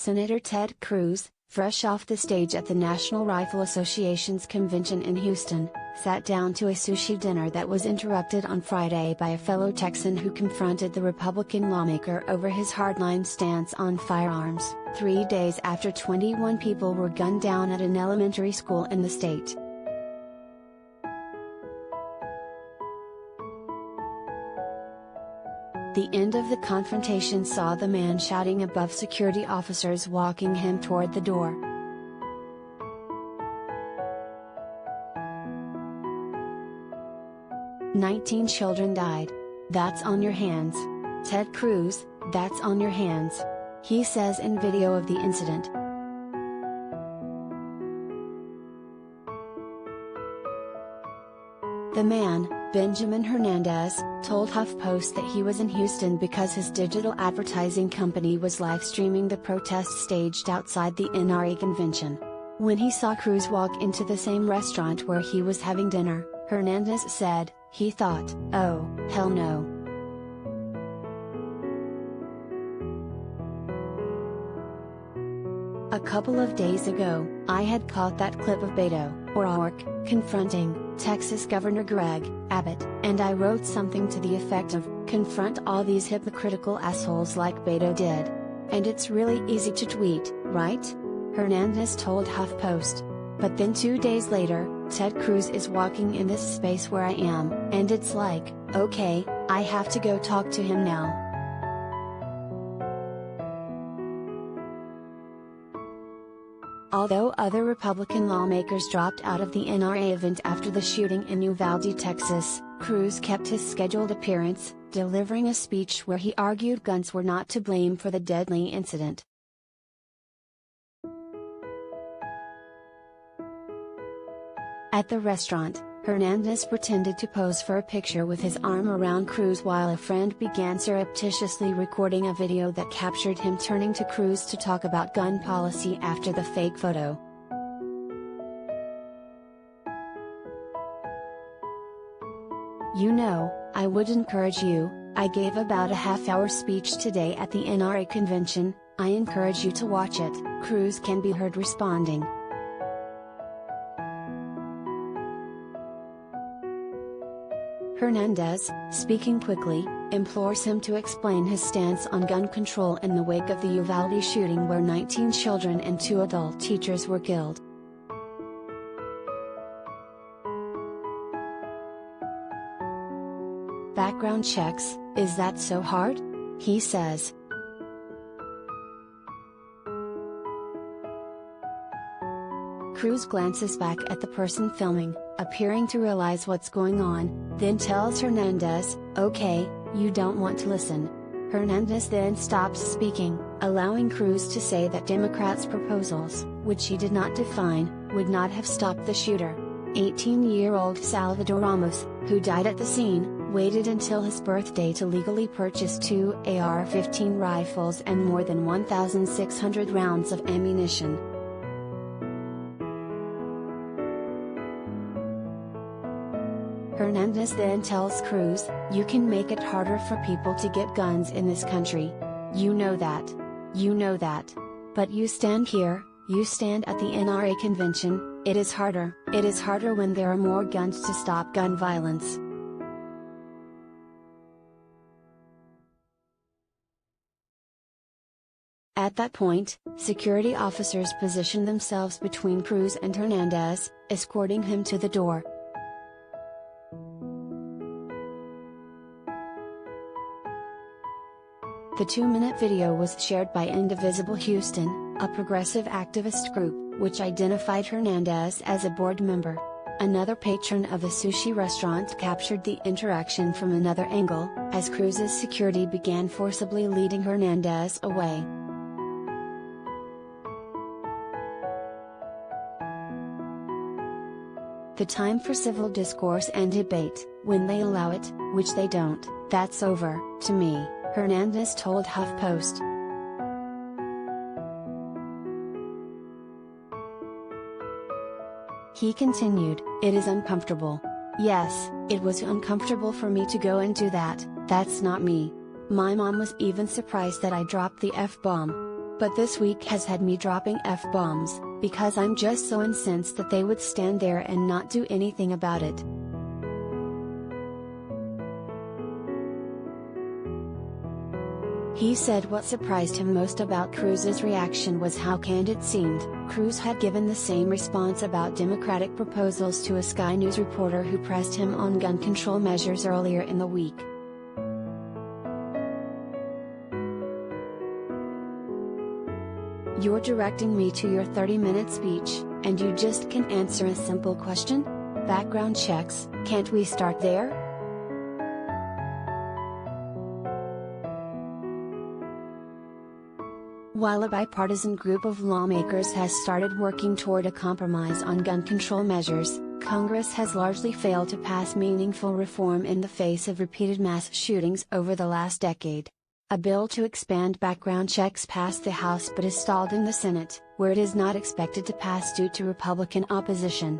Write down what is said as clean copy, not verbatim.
Senator Ted Cruz, fresh off the stage at the National Rifle Association's convention in Houston, sat down to a sushi dinner that was interrupted on Friday by a fellow Texan who confronted the Republican lawmaker over his hardline stance on firearms, 3 days after 21 people were gunned down at an elementary school in the state. The end of the confrontation saw the man shouting above security officers walking him toward the door. "19 children died. That's on your hands. Ted Cruz, that's on your hands," he says in video of the incident. The man, Benjamin Hernandez, told HuffPost that he was in Houston because his digital advertising company was live-streaming the protest staged outside the NRA convention. When he saw Cruz walk into the same restaurant where he was having dinner, Hernandez said, he thought, "Oh, hell no." "A couple of days ago, I had caught that clip of Beto O'Rourke confronting Texas Governor Greg Abbott, and I wrote something to the effect of, 'Confront all these hypocritical assholes like Beto did.' And it's really easy to tweet, right?" Hernandez told HuffPost. "But then 2 days later, Ted Cruz is walking in this space where I am, and it's like, okay, I have to go talk to him now." Although other Republican lawmakers dropped out of the NRA event after the shooting in Uvalde, Texas, Cruz kept his scheduled appearance, delivering a speech where he argued guns were not to blame for the deadly incident. At the restaurant, Hernandez pretended to pose for a picture with his arm around Cruz while a friend began surreptitiously recording a video that captured him turning to Cruz to talk about gun policy after the fake photo. "You know, I would encourage you. I gave about a half-hour speech today at the NRA convention. I encourage you to watch it," Cruz can be heard responding. Hernandez, speaking quickly, implores him to explain his stance on gun control in the wake of the Uvalde shooting where 19 children and 2 adult teachers were killed. "Background checks, is that so hard?" he says. Cruz glances back at the person filming, appearing to realize what's going on, then tells Hernandez, "Okay, you don't want to listen." Hernandez then stops speaking, allowing Cruz to say that Democrats' proposals, which he did not define, would not have stopped the shooter. 18-year-old Salvador Ramos, who died at the scene, waited until his birthday to legally purchase 2 AR-15 rifles and more than 1,600 rounds of ammunition. Hernandez then tells Cruz, "You can make it harder for people to get guns in this country. You know that. You know that. But you stand here, you stand at the NRA convention, it is harder. It is harder when there are more guns to stop gun violence." At that point, security officers positioned themselves between Cruz and Hernandez, escorting him to the door. The 2-minute video was shared by Indivisible Houston, a progressive activist group, which identified Hernandez as a board member. Another patron of the sushi restaurant captured the interaction from another angle, as Cruz's security began forcibly leading Hernandez away. The time for civil discourse and debate, when they allow it, which they don't, that's over, to me, Hernandez told HuffPost. He continued, "It is uncomfortable. Yes, it was uncomfortable for me to go and do that, that's not me. My mom was even surprised that I dropped the F-bomb. But this week has had me dropping F-bombs, because I'm just so incensed that they would stand there and not do anything about it. He said what surprised him most about Cruz's reaction was how candid it seemed. Cruz had given the same response about Democratic proposals to a Sky News reporter who pressed him on gun control measures earlier in the week. "You're directing me to your 30-minute speech, and you just can't answer a simple question? Background checks, can't we start there?" While a bipartisan group of lawmakers has started working toward a compromise on gun control measures, Congress has largely failed to pass meaningful reform in the face of repeated mass shootings over the last decade. A bill to expand background checks passed the House but is stalled in the Senate, where it is not expected to pass due to Republican opposition.